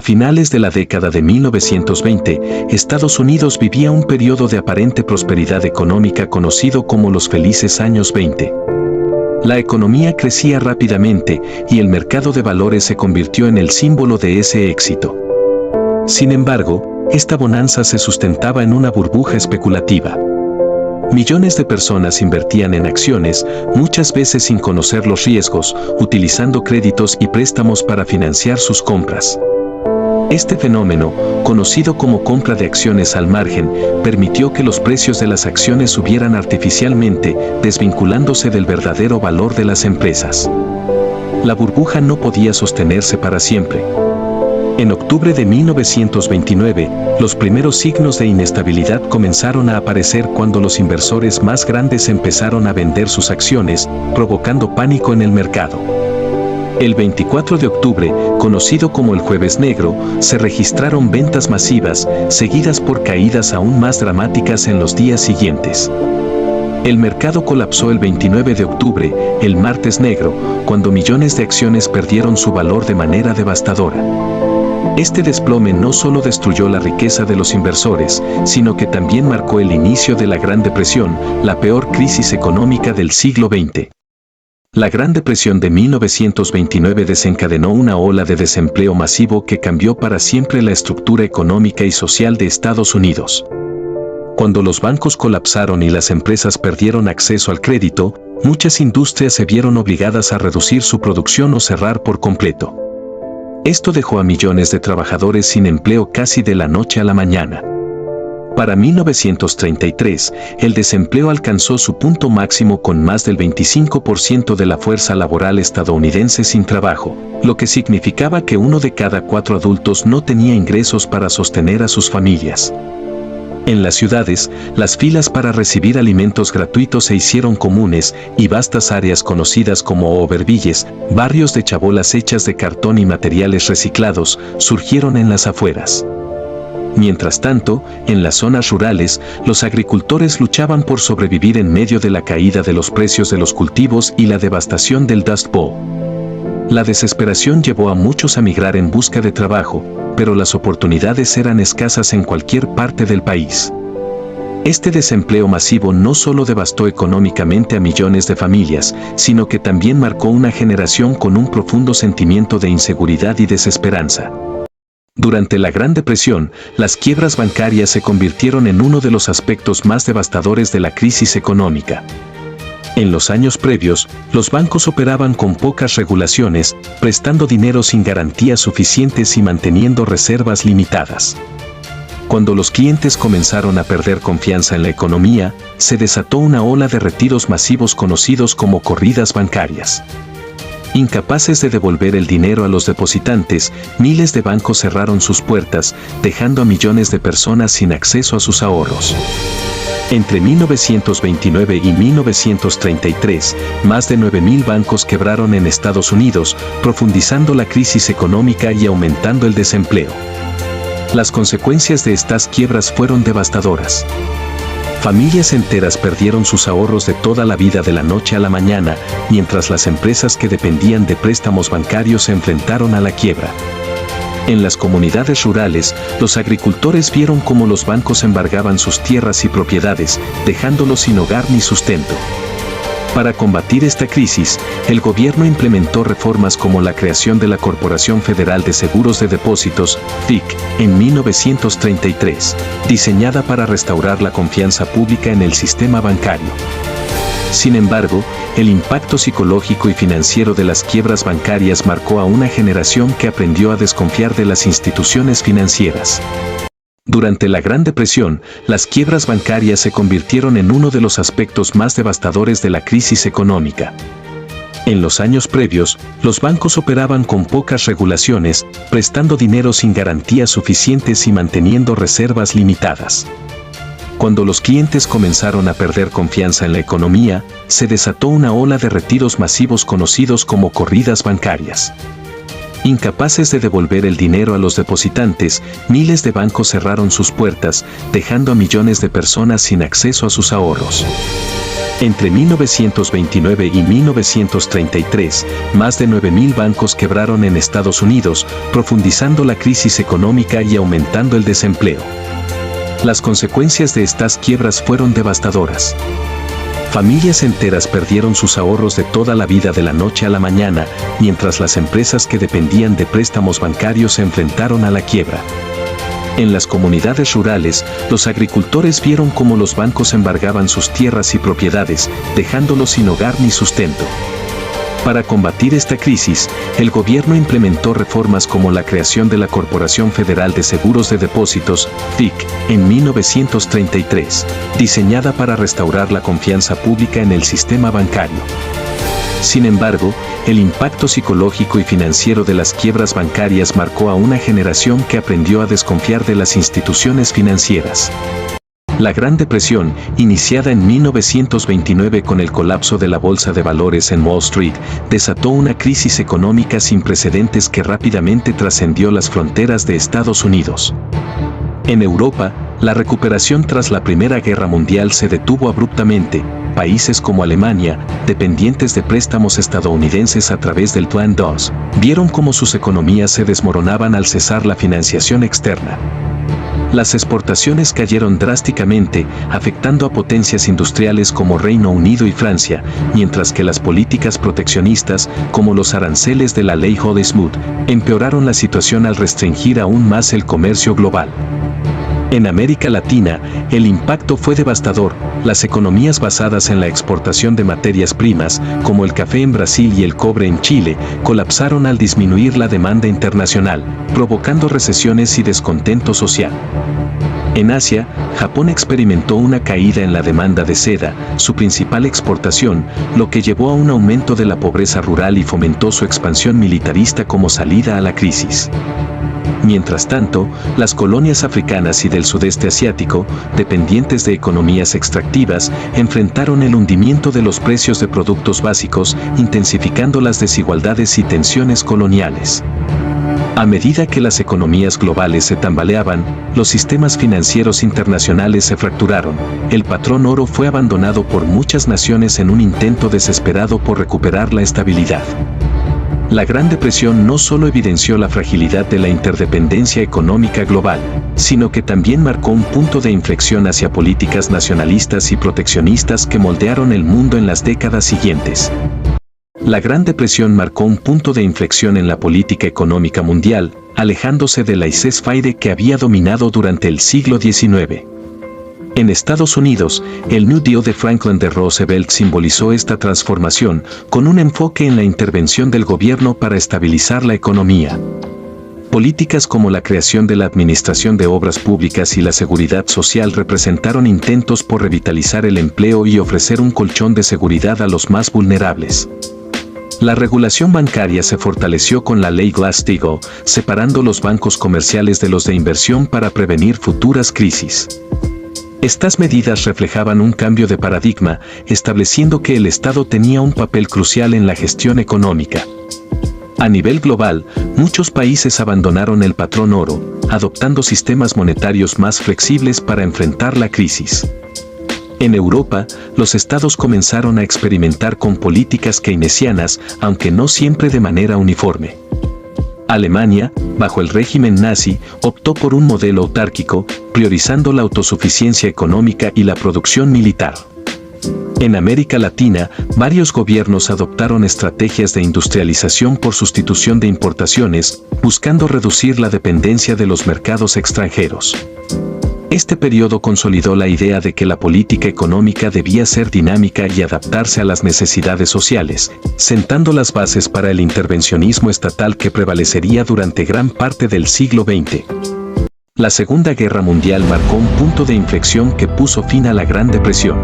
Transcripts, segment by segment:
finales de la década de 1920, Estados Unidos vivía un periodo de aparente prosperidad económica conocido como los felices años 20. La economía crecía rápidamente y el mercado de valores se convirtió en el símbolo de ese éxito. Sin embargo, esta bonanza se sustentaba en una burbuja especulativa. Millones de personas invertían en acciones, muchas veces sin conocer los riesgos, utilizando créditos y préstamos para financiar sus compras. Este fenómeno, conocido como compra de acciones al margen, permitió que los precios de las acciones subieran artificialmente, desvinculándose del verdadero valor de las empresas. La burbuja no podía sostenerse para siempre. En octubre de 1929, los primeros signos de inestabilidad comenzaron a aparecer cuando los inversores más grandes empezaron a vender sus acciones, provocando pánico en el mercado. El 24 de octubre, conocido como el Jueves Negro, se registraron ventas masivas, seguidas por caídas aún más dramáticas en los días siguientes. El mercado colapsó el 29 de octubre, el Martes Negro, cuando millones de acciones perdieron su valor de manera devastadora. Este desplome no solo destruyó la riqueza de los inversores, sino que también marcó el inicio de la Gran Depresión, la peor crisis económica del siglo XX. La Gran Depresión de 1929 desencadenó una ola de desempleo masivo que cambió para siempre la estructura económica y social de Estados Unidos. Cuando los bancos colapsaron y las empresas perdieron acceso al crédito, muchas industrias se vieron obligadas a reducir su producción o cerrar por completo. Esto dejó a millones de trabajadores sin empleo casi de la noche a la mañana. Para 1933, el desempleo alcanzó su punto máximo con más del 25% de la fuerza laboral estadounidense sin trabajo, lo que significaba que 1 de cada 4 adultos no tenía ingresos para sostener a sus familias. En las ciudades, las filas para recibir alimentos gratuitos se hicieron comunes y vastas áreas conocidas como overvilles, barrios de chabolas hechas de cartón y materiales reciclados, surgieron en las afueras. Mientras tanto, en las zonas rurales, los agricultores luchaban por sobrevivir en medio de la caída de los precios de los cultivos y la devastación del Dust Bowl. La desesperación llevó a muchos a migrar en busca de trabajo, pero las oportunidades eran escasas en cualquier parte del país. Este desempleo masivo no solo devastó económicamente a millones de familias, sino que también marcó una generación con un profundo sentimiento de inseguridad y desesperanza. Durante la Gran Depresión, las quiebras bancarias se convirtieron en uno de los aspectos más devastadores de la crisis económica. En los años previos, los bancos operaban con pocas regulaciones, prestando dinero sin garantías suficientes y manteniendo reservas limitadas. Cuando los clientes comenzaron a perder confianza en la economía, se desató una ola de retiros masivos conocidos como corridas bancarias. Incapaces de devolver el dinero a los depositantes, miles de bancos cerraron sus puertas, dejando a millones de personas sin acceso a sus ahorros. Entre 1929 y 1933, más de 9.000 bancos quebraron en Estados Unidos, profundizando la crisis económica y aumentando el desempleo. Las consecuencias de estas quiebras fueron devastadoras. Familias enteras perdieron sus ahorros de toda la vida de la noche a la mañana, mientras las empresas que dependían de préstamos bancarios se enfrentaron a la quiebra. En las comunidades rurales, los agricultores vieron cómo los bancos embargaban sus tierras y propiedades, dejándolos sin hogar ni sustento. Para combatir esta crisis, el gobierno implementó reformas como la creación de la Corporación Federal de Seguros de Depósitos, FIC, en 1933, diseñada para restaurar la confianza pública en el sistema bancario. Sin embargo, el impacto psicológico y financiero de las quiebras bancarias marcó a una generación que aprendió a desconfiar de las instituciones financieras. Durante la Gran Depresión, las quiebras bancarias se convirtieron en uno de los aspectos más devastadores de la crisis económica. En los años previos, los bancos operaban con pocas regulaciones, prestando dinero sin garantías suficientes y manteniendo reservas limitadas. Cuando los clientes comenzaron a perder confianza en la economía, se desató una ola de retiros masivos conocidos como corridas bancarias. Incapaces de devolver el dinero a los depositantes, miles de bancos cerraron sus puertas, dejando a millones de personas sin acceso a sus ahorros. Entre 1929 y 1933, más de 9.000 bancos quebraron en Estados Unidos, profundizando la crisis económica y aumentando el desempleo. Las consecuencias de estas quiebras fueron devastadoras. Familias enteras perdieron sus ahorros de toda la vida de la noche a la mañana, mientras las empresas que dependían de préstamos bancarios se enfrentaron a la quiebra. En las comunidades rurales, los agricultores vieron cómo los bancos embargaban sus tierras y propiedades, dejándolos sin hogar ni sustento. Para combatir esta crisis, el gobierno implementó reformas como la creación de la Corporación Federal de Seguros de Depósitos, FIC, en 1933, diseñada para restaurar la confianza pública en el sistema bancario. Sin embargo, el impacto psicológico y financiero de las quiebras bancarias marcó a una generación que aprendió a desconfiar de las instituciones financieras. La Gran Depresión, iniciada en 1929 con el colapso de la bolsa de valores en Wall Street, desató una crisis económica sin precedentes que rápidamente trascendió las fronteras de Estados Unidos. En Europa, la recuperación tras la Primera Guerra Mundial se detuvo abruptamente. Países como Alemania, dependientes de préstamos estadounidenses a través del Plan 2, vieron cómo sus economías se desmoronaban al cesar la financiación externa. Las exportaciones cayeron drásticamente, afectando a potencias industriales como Reino Unido y Francia, mientras que las políticas proteccionistas, como los aranceles de la Ley Helmut, empeoraron la situación al restringir aún más el comercio global. En América Latina, el impacto fue devastador. Las economías basadas en la exportación de materias primas, como el café en Brasil y el cobre en Chile, colapsaron al disminuir la demanda internacional, provocando recesiones y descontento social. En Asia, Japón experimentó una caída en la demanda de seda, su principal exportación, lo que llevó a un aumento de la pobreza rural y fomentó su expansión militarista como salida a la crisis. Mientras tanto, las colonias africanas y del sudeste asiático, dependientes de economías extractivas, enfrentaron el hundimiento de los precios de productos básicos, intensificando las desigualdades y tensiones coloniales. A medida que las economías globales se tambaleaban, los sistemas financieros internacionales se fracturaron. El patrón oro fue abandonado por muchas naciones en un intento desesperado por recuperar la estabilidad. La Gran Depresión no solo evidenció la fragilidad de la interdependencia económica global, sino que también marcó un punto de inflexión hacia políticas nacionalistas y proteccionistas que moldearon el mundo en las décadas siguientes. La Gran Depresión marcó un punto de inflexión en la política económica mundial, alejándose de la laissez-faire que había dominado durante el siglo XIX. En Estados Unidos, el New Deal de Franklin D. Roosevelt simbolizó esta transformación, con un enfoque en la intervención del gobierno para estabilizar la economía. Políticas como la creación de la Administración de Obras Públicas y la Seguridad Social representaron intentos por revitalizar el empleo y ofrecer un colchón de seguridad a los más vulnerables. La regulación bancaria se fortaleció con la Ley Glass-Steagall, separando los bancos comerciales de los de inversión para prevenir futuras crisis. Estas medidas reflejaban un cambio de paradigma, estableciendo que el Estado tenía un papel crucial en la gestión económica. A nivel global, muchos países abandonaron el patrón oro, adoptando sistemas monetarios más flexibles para enfrentar la crisis. En Europa, los estados comenzaron a experimentar con políticas keynesianas, aunque no siempre de manera uniforme. Alemania, bajo el régimen nazi, optó por un modelo autárquico, priorizando la autosuficiencia económica y la producción militar. En América Latina, varios gobiernos adoptaron estrategias de industrialización por sustitución de importaciones, buscando reducir la dependencia de los mercados extranjeros. Este periodo consolidó la idea de que la política económica debía ser dinámica y adaptarse a las necesidades sociales, sentando las bases para el intervencionismo estatal que prevalecería durante gran parte del siglo XX. La Segunda Guerra Mundial marcó un punto de inflexión que puso fin a la Gran Depresión.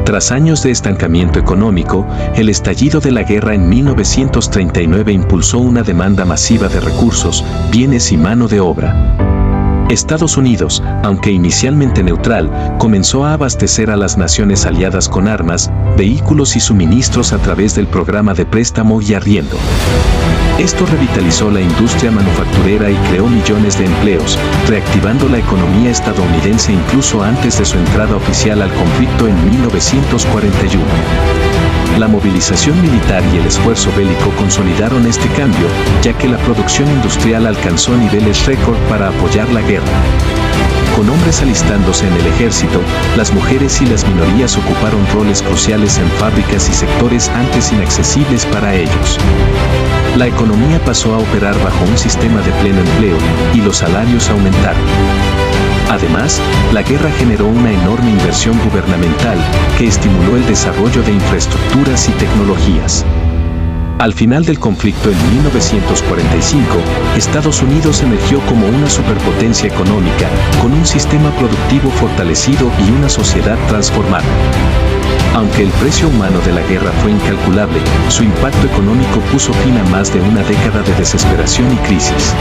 Tras años de estancamiento económico, el estallido de la guerra en 1939 impulsó una demanda masiva de recursos, bienes y mano de obra. Estados Unidos, aunque inicialmente neutral, comenzó a abastecer a las naciones aliadas con armas, vehículos y suministros a través del programa de préstamo y arriendo. Esto revitalizó la industria manufacturera y creó millones de empleos, reactivando la economía estadounidense incluso antes de su entrada oficial al conflicto en 1941. La movilización militar y el esfuerzo bélico consolidaron este cambio, ya que la producción industrial alcanzó niveles récord para apoyar la guerra. Con hombres alistándose en el ejército, las mujeres y las minorías ocuparon roles cruciales en fábricas y sectores antes inaccesibles para ellos. La economía pasó a operar bajo un sistema de pleno empleo, y los salarios aumentaron. Además, la guerra generó una enorme inversión gubernamental que estimuló el desarrollo de infraestructuras y tecnologías. Al final del conflicto en 1945, Estados Unidos emergió como una superpotencia económica, con un sistema productivo fortalecido y una sociedad transformada. Aunque el precio humano de la guerra fue incalculable, su impacto económico puso fin a más de una década de desesperación y crisis.